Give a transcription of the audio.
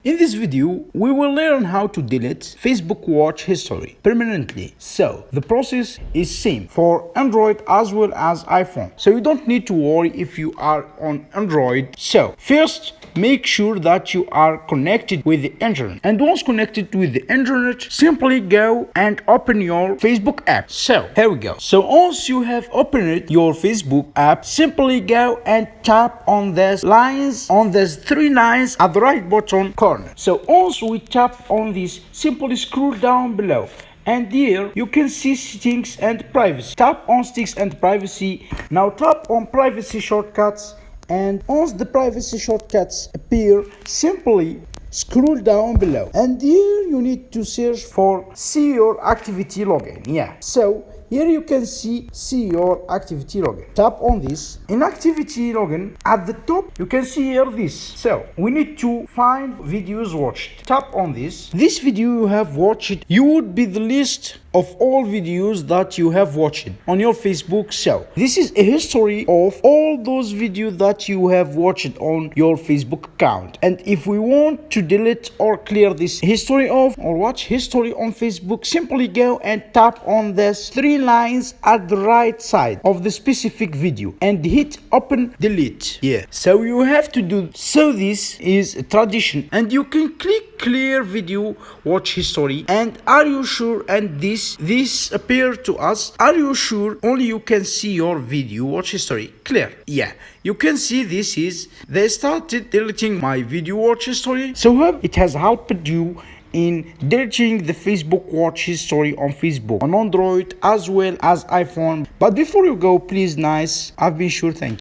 In this video, we will learn how to delete Facebook watch history permanently. So, the process is same for Android as well as iPhone. So you don't need to worry if you are on Android. So, first, make sure that you are connected with the internet. And once connected with the internet, simply go and open your Facebook app. So, here we go. So, once you have opened your Facebook app, simply go and tap on these lines, on these three lines at the right bottom corner. So once we tap on this, simply scroll down below. And here you can see settings and privacy. Tap on settings and privacy. Now tap on privacy shortcuts. And once the privacy shortcuts appear, simply scroll down below. And here you need to search for see your activity login. So here you can see your activity login. Tap on this. In activity login, at the top, you can see here this. So we need to find videos watched. Tap on this. This video you have watched, you would be the list of all videos that you have watched on your Facebook. So this is a history of all those videos that you have watched on your Facebook account. And if we want to delete or clear this history of or watch history on Facebook, simply go and tap on these three lines at the right side of the specific video and hit open delete. So you have to do so. This is a tradition, and you can click clear video watch history. And are you sure? And this appear to us. Are you sure? Only you can see your video watch history clear. You can see this is they started deleting my video watch history. So hope it has helped you in deleting the Facebook watch history on Facebook on Android as well as iPhone. But before you go, please I've been sure, thank you.